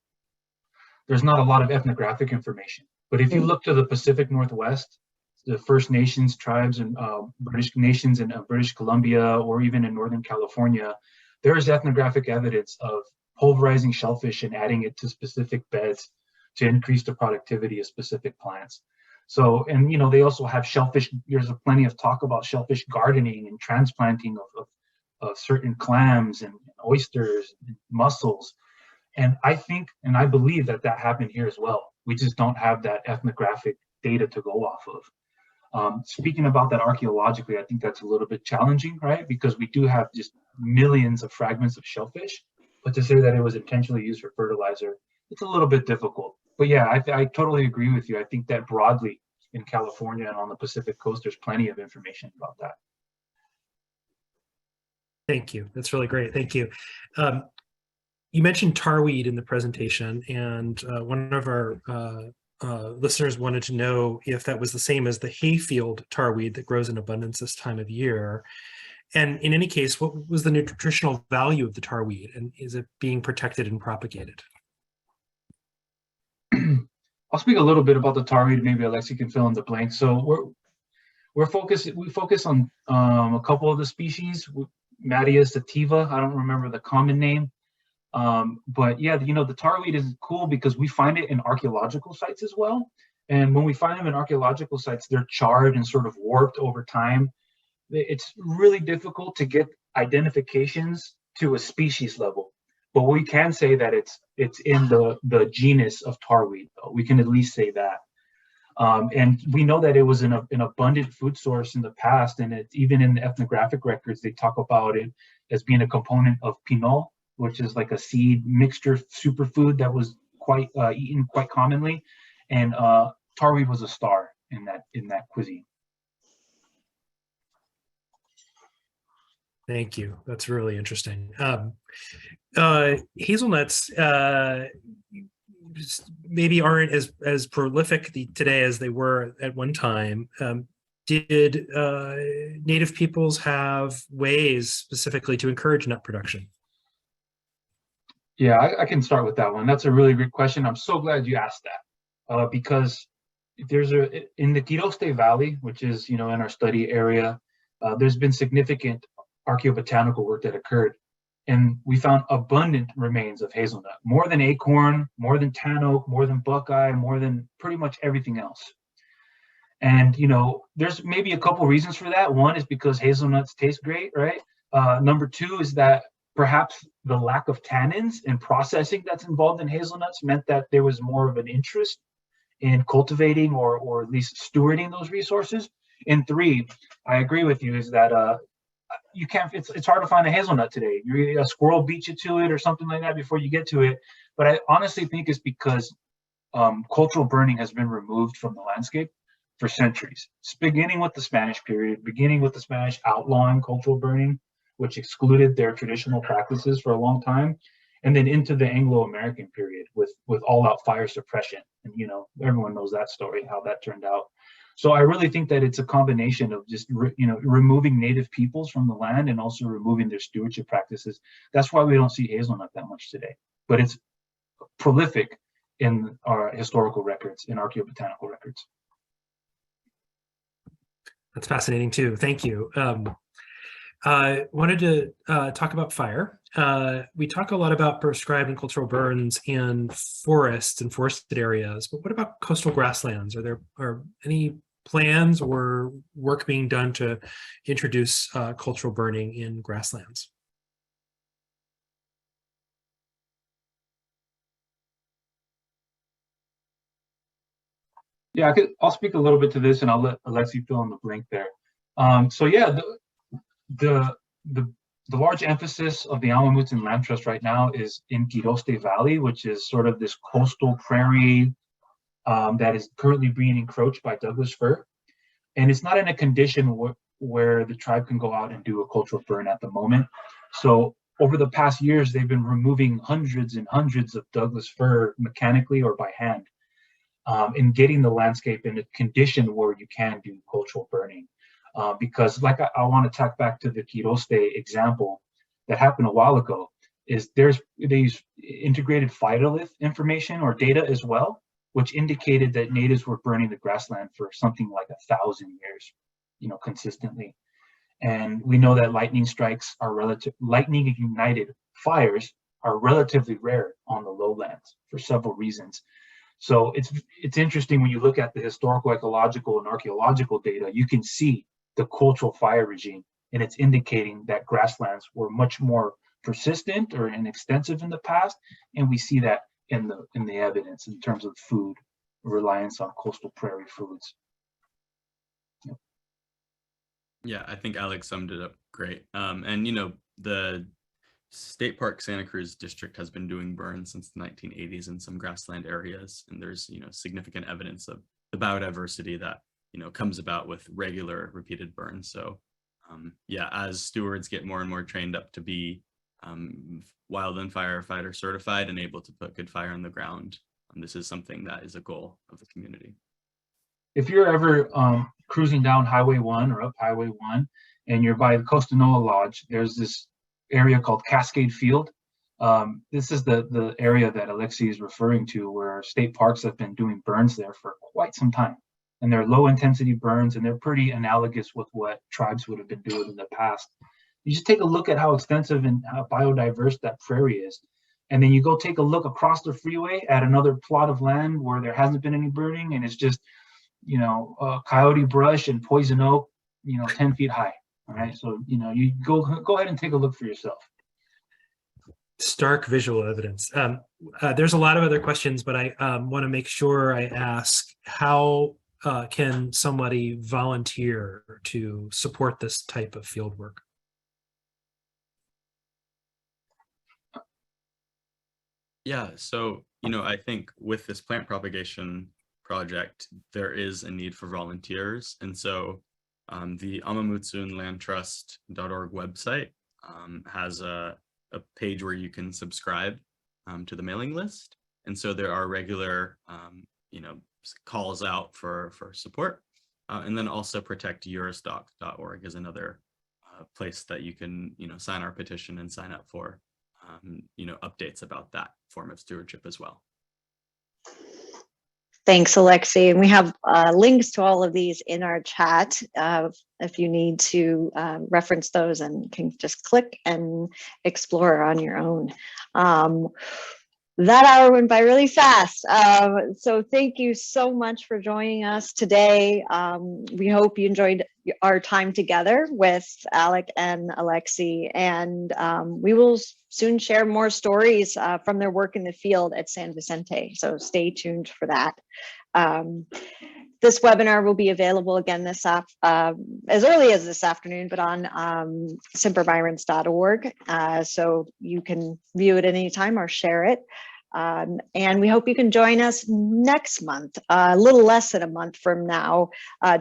there's not a lot of ethnographic information. But if you look to the Pacific Northwest, the First Nations tribes and British nations in British Columbia, or even in Northern California, there is ethnographic evidence of pulverizing shellfish and adding it to specific beds to increase the productivity of specific plants. So, and you know, they also have shellfish. There's plenty of talk about shellfish gardening and transplanting of certain clams and oysters and mussels. And I think, and I believe that happened here as well. We just don't have that ethnographic data to go off of. Speaking about that archaeologically, I think that's a little bit challenging, right? Because we do have just millions of fragments of shellfish, but to say that it was intentionally used for fertilizer, it's a little bit difficult. But yeah, I totally agree with you. I think that broadly in California and on the Pacific coast, there's plenty of information about that. Thank you. That's really great. Thank you. You mentioned tarweed in the presentation, and one of our listeners wanted to know if that was the same as the hayfield tarweed that grows in abundance this time of year. And in any case, what was the nutritional value of the tarweed, and is it being protected and propagated? I'll speak a little bit about the tarweed. Maybe Alexei can fill in the blanks. So we focus on a couple of the species. Mattia sativa, I don't remember the common name. But yeah, you know, the tarweed is cool because we find it in archaeological sites as well. And when we find them in archaeological sites, they're charred and sort of warped over time. It's really difficult to get identifications to a species level. But we can say that it's in the genus of tarweed, though. We can at least say that. And we know that it was an abundant food source in the past, and it's even in the ethnographic records, they talk about it as being a component of pinole, which is like a seed mixture superfood that was quite eaten quite commonly, and tarweed was a star in that cuisine. Thank you. That's really interesting. Hazelnuts maybe aren't as prolific today as they were at one time. Did Native peoples have ways specifically to encourage nut production? Yeah, I can start with that one. That's a really great question. I'm so glad you asked that because in the Quiroste Valley, which is, you know, in our study area, there's been significant archaeobotanical work that occurred, and we found abundant remains of hazelnut, more than acorn, more than tan oak, more than buckeye, more than pretty much everything else. And, you know, there's maybe a couple reasons for that. One is because hazelnuts taste great, right? Number two is that perhaps the lack of tannins and processing that's involved in hazelnuts meant that there was more of an interest in cultivating or at least stewarding those resources. And three, I agree with you, is that you can't, it's hard to find a hazelnut today. A squirrel beats you to it or something like that before you get to it. But I honestly think it's because cultural burning has been removed from the landscape for centuries. It's beginning with the Spanish period, beginning with the Spanish outlawing cultural burning, which excluded their traditional practices for a long time, and then into the Anglo-American period with all-out fire suppression. And, you know, everyone knows that story, how that turned out. So I really think that it's a combination of just, removing native peoples from the land and also removing their stewardship practices. That's why we don't see hazelnut that much today, but it's prolific in our historical records, in archaeobotanical records. That's fascinating too. Thank you. Wanted to talk about fire. We talk a lot about prescribed and cultural burns in forests and forested areas, but what about coastal grasslands? Are there any plans or work being done to introduce cultural burning in grasslands? Yeah, I'll speak a little bit to this, and I'll let Alexei fill in the blank there. So yeah, the large emphasis of the Amah Mutsun Land Trust right now is in Quiroste Valley, which is sort of this coastal prairie that is currently being encroached by Douglas fir. And it's not in a condition where the tribe can go out and do a cultural burn at the moment. So over the past years, they've been removing hundreds and hundreds of Douglas fir mechanically or by hand, and getting the landscape in a condition where you can do cultural burning. Because like I want to tack back to the Quiroste example that happened a while ago, is they use integrated phytolith information or data as well, which indicated that natives were burning the grassland for something like 1,000 years, consistently. And we know that lightning ignited fires are relatively rare on the lowlands for several reasons. So it's interesting when you look at the historical, ecological, and archaeological data, you can see the cultural fire regime, and it's indicating that grasslands were much more persistent and extensive in the past, and we see that in the evidence in terms of food reliance on coastal prairie foods. Yeah, I think Alex summed it up great. And the State Park Santa Cruz district has been doing burns since the 1980s in some grassland areas, and there's significant evidence of the biodiversity that comes about with regular repeated burns. So yeah, as stewards get more and more trained up to be wildland firefighter certified and able to put good fire on the ground, this is something that is a goal of the community. If you're ever cruising down Highway 1 or up Highway 1 and you're by the Costanoa Lodge, there's this area called Cascade Field. This is the area that Alexei is referring to, where state parks have been doing burns there for quite some time. And they're low intensity burns, and they're pretty analogous with what tribes would have been doing in the past. You just take a look at how extensive and how biodiverse that prairie is. And then you go take a look across the freeway at another plot of land where there hasn't been any burning, and it's just, coyote brush and poison oak, 10 feet high. All right. So, you go ahead and take a look for yourself. Stark visual evidence. There's a lot of other questions, but I want to make sure I ask, how can somebody volunteer to support this type of field work? Yeah, so, I think with this plant propagation project, there is a need for volunteers. And so the Amah Mutsun Land Trust.org website has a page where you can subscribe to the mailing list. And so there are regular, calls out for support. And then also protectyourstock.org is another place that you can, sign our petition and sign up for, updates about that form of stewardship as well. Thanks, Alexei. And we have links to all of these in our chat if you need to reference those, and can just click and explore on your own. That hour went by really fast. So thank you so much for joining us today. We hope you enjoyed our time together with Alec and Alexei, and we will soon share more stories from their work in the field at San Vicente. So stay tuned for that. This webinar will be available again as early as this afternoon, but on sempervirens.org. So you can view it at any time or share it. And we hope you can join us next month, a little less than a month from now,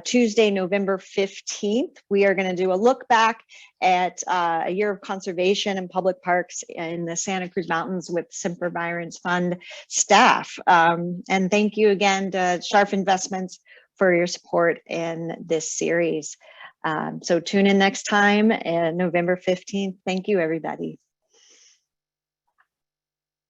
Tuesday, November 15th. We are going to do a look back at a year of conservation in public parks in the Santa Cruz Mountains with Semper Virens Fund staff. And thank you again to Sharf Investments for your support in this series. So tune in next time, November 15th. Thank you, everybody.